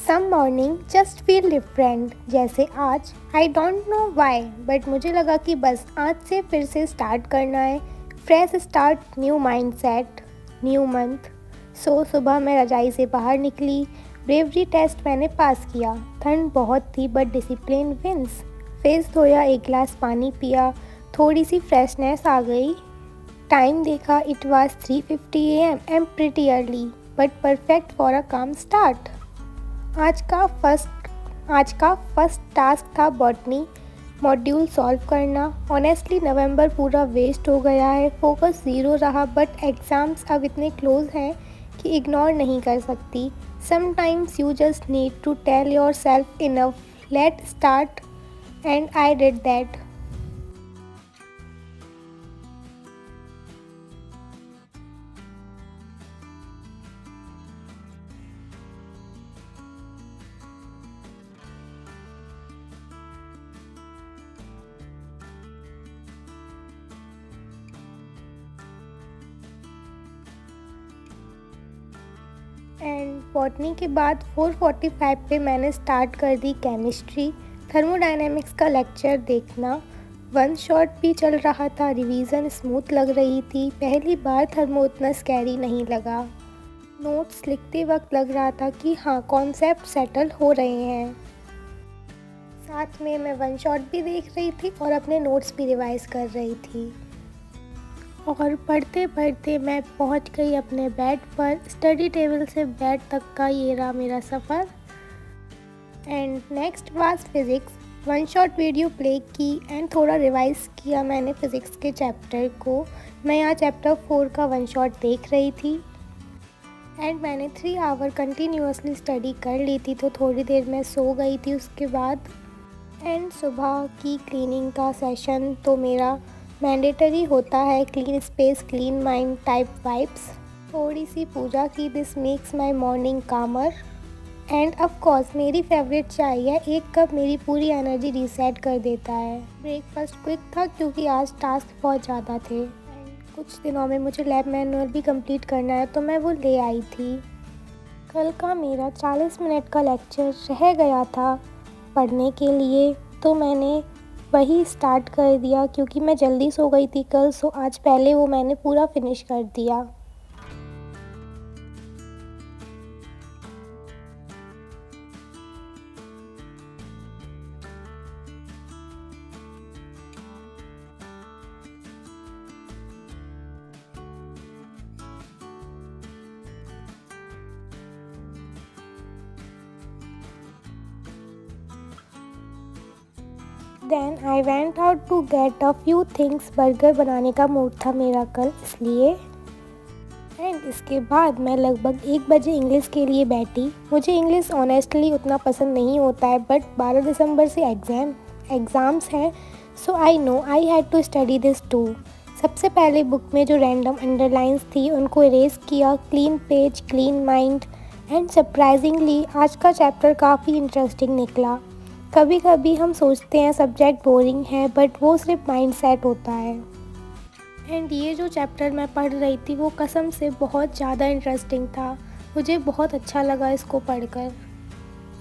सम morning just feel different. जैसे आज I don't know why but मुझे लगा कि बस आज से फिर से स्टार्ट करना है। Fresh start, new mind set, new month. सुबह मैं रजाई से बाहर निकली। ब्रेवरी टेस्ट मैंने पास किया। ठंड बहुत थी बट डिसिप्लिन विंस। फेस धोया, एक गिलास पानी पिया, थोड़ी सी फ्रेशनेस आ गई। टाइम देखा, it was 3:50 AM M pretty early but perfect for a काम स्टार्ट। आज का फर्स्ट टास्क था बॉटनी मॉड्यूल सॉल्व करना। ऑनेस्टली नवंबर पूरा वेस्ट हो गया है, फोकस ज़ीरो रहा बट एग्ज़ाम्स अब इतने क्लोज हैं कि इग्नोर नहीं कर सकती। Sometimes you just need to tell yourself enough, late start, and I did that. And botany के बाद 4:45 पे मैंने स्टार्ट कर दी केमिस्ट्री। थर्मोडायनेमिक्स का लेक्चर देखना वन शॉट भी चल रहा था। रिवीजन स्मूथ लग रही थी, पहली बार थर्मो उतना स्कैरी नहीं लगा। नोट्स लिखते वक्त लग रहा था कि हाँ, कॉन्सेप्ट सेटल हो रहे हैं। साथ में मैं वन शॉट भी देख रही थी और अपने नोट्स भी रिवाइज कर रही थी। और पढ़ते पढ़ते मैं पहुंच गई अपने बेड पर। स्टडी टेबल से बेड तक का ये रहा मेरा सफ़र। And next was physics. One shot video play की एंड थोड़ा रिवाइज किया मैंने फ़िज़िक्स के चैप्टर को। मैं यहाँ चैप्टर 4 का वन शॉट देख रही थी। एंड मैंने 3 आवर कंटिन्यूसली स्टडी कर ली थी, तो थोड़ी देर मैं सो गई थी उसके बाद। एंड सुबह की क्लीनिंग का सेशन तो मेरा मैंडेटरी होता है। Clean space, clean mind type vibes. थोड़ी सी पूजा की, दिस मेक्स माई मॉर्निंग कामर। एंड ऑफ कोर्स मेरी फेवरेट चाय है, एक कप मेरी पूरी एनर्जी रीसेट कर देता है। ब्रेकफास्ट क्विक था क्योंकि आज टास्क बहुत ज़्यादा थे। एंड कुछ दिनों में मुझे लैब मैनुअल भी कंप्लीट करना है, तो मैं वो ले आई थी। कल का मेरा 40 मिनट का लेक्चर रह गया था पढ़ने के लिए, तो मैंने वही स्टार्ट कर दिया क्योंकि मैं जल्दी सो गई थी कल। आज पहले वो मैंने पूरा फिनिश कर दिया। Then I went out to get a few things. Burger बनाने का मूड था मेरा कल, इसलिए। एंड इसके बाद मैं लगभग 1 बजे इंग्लिश के लिए बैठी। मुझे इंग्लिश ऑनेस्टली उतना पसंद नहीं होता है, बट 12 दिसंबर से एग्ज़ाम्स हैं, so I know I had to study this too. सबसे पहले बुक में जो रैंडम अंडरलाइंस थी उनको इरेज किया। Clean page, clean mind. And surprisingly आज का चैप्टर काफ़ी इंटरेस्टिंग निकला। कभी कभी हम सोचते हैं सब्जेक्ट बोरिंग है, बट वो सिर्फ माइंड सेट होता है। एंड ये जो चैप्टर मैं पढ़ रही थी वो कसम से बहुत ज़्यादा इंटरेस्टिंग था। मुझे बहुत अच्छा लगा इसको पढ़कर।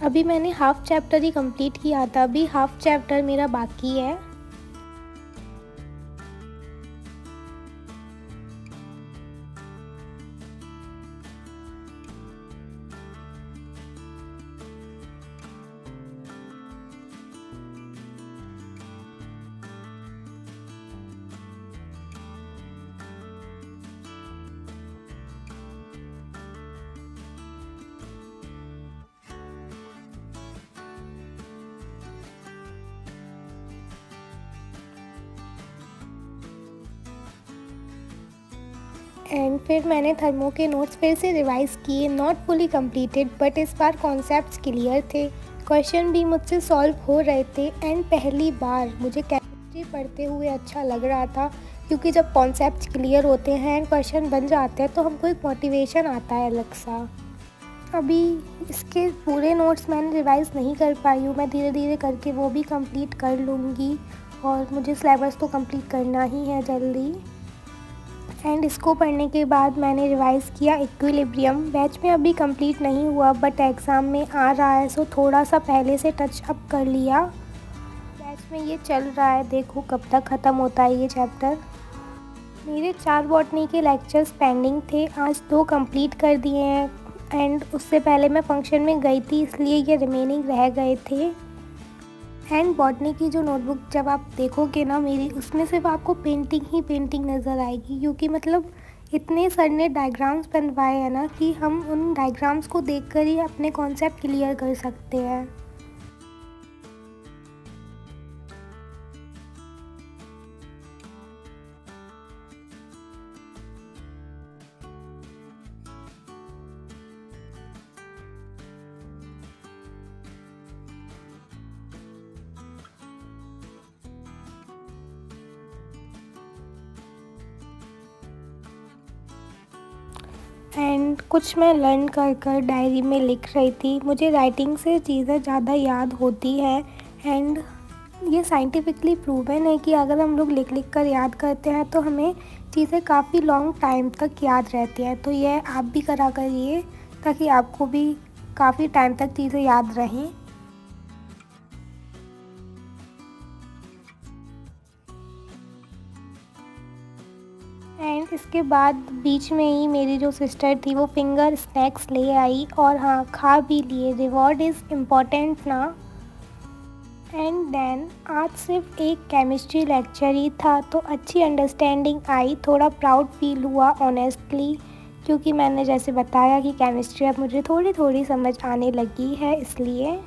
अभी मैंने हाफ चैप्टर ही कंप्लीट किया था, अभी हाफ चैप्टर मेरा बाकी है। एंड फिर मैंने थर्मो के नोट्स फिर से रिवाइज़ किए। नॉट फुली कंप्लीटेड बट इस बार कॉन्सेप्ट्स क्लियर थे, क्वेश्चन भी मुझसे सॉल्व हो रहे थे। एंड पहली बार मुझे केमिस्ट्री पढ़ते हुए अच्छा लग रहा था, क्योंकि जब कॉन्सेप्ट्स क्लियर होते हैं एंड क्वेश्चन बन जाते हैं तो हमको एक मोटिवेशन आता है अलग सा। अभी इसके पूरे नोट्स मैंने रिवाइज़ नहीं कर पाई हूँ, मैं धीरे धीरे करके वो भी कंप्लीट कर लूँगी। और मुझे सिलेबस तो कंप्लीट करना ही है जल्दी। एंड इसको पढ़ने के बाद मैंने रिवाइज़ किया इक्विलिब्रियम। बैच में अभी कंप्लीट नहीं हुआ बट एग्ज़ाम में आ रहा है, सो थोड़ा सा पहले से टच अप कर लिया। बैच में ये चल रहा है, देखो कब तक ख़त्म होता है ये चैप्टर। मेरे 4 बॉटनी के लेक्चर्स पेंडिंग थे, आज 2 कंप्लीट कर दिए हैं एंड उससे पहले मैं फंक्शन में गई थी इसलिए ये रिमेनिंग रह गए थे। एंड बॉटनी की जो नोटबुक जब आप देखोगे ना मेरी, उसमें सिर्फ आपको पेंटिंग ही पेंटिंग नज़र आएगी, क्योंकि मतलब इतने सर ने डायग्राम्स बनवाए हैं ना कि हम उन डायग्राम्स को देखकर ही अपने कॉन्सेप्ट क्लियर कर सकते हैं। एंड कुछ मैं लर्न कर कर डायरी में लिख रही थी। मुझे राइटिंग से चीज़ें ज़्यादा याद होती हैं एंड ये साइंटिफिकली प्रूवन है कि अगर हम लोग लिख लिख कर याद करते हैं तो हमें चीज़ें काफ़ी लॉन्ग टाइम तक याद रहती हैं। तो ये आप भी करा करिए ताकि आपको भी काफ़ी टाइम तक चीज़ें याद रहें। एंड इसके बाद बीच में ही मेरी जो सिस्टर थी वो फिंगर स्नैक्स ले आई और हाँ खा भी लिए। रिवॉर्ड इज़ इम्पॉर्टेंट ना। एंड देन आज सिर्फ एक केमिस्ट्री लेक्चर ही था तो अच्छी अंडरस्टैंडिंग आई, थोड़ा प्राउड फील हुआ ऑनेस्टली, क्योंकि मैंने जैसे बताया कि केमिस्ट्री अब मुझे थोड़ी थोड़ी समझ आने लगी है। इसलिए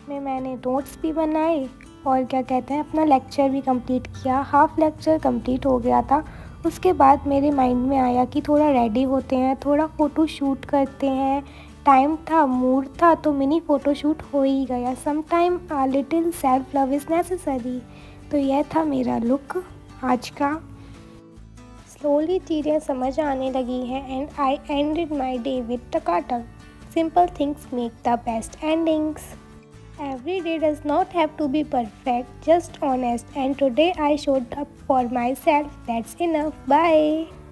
में मैंने नोट्स भी बनाए और क्या कहते हैं अपना लेक्चर भी कंप्लीट किया। हाफ लेक्चर कंप्लीट हो गया था। उसके बाद मेरे माइंड में आया कि थोड़ा रेडी होते हैं, थोड़ा फ़ोटो शूट करते हैं। टाइम था, मूड था, तो मिनी फ़ोटो शूट हो ही गया। Some time a little self love is necessary. तो यह था मेरा लुक आज का। स्लोली चीज़ें समझ आने लगी हैं and I ended my day with Takatak. Simple things make the best endings. Every day does not have to be perfect, just honest. And today I showed up for myself. That's enough. Bye.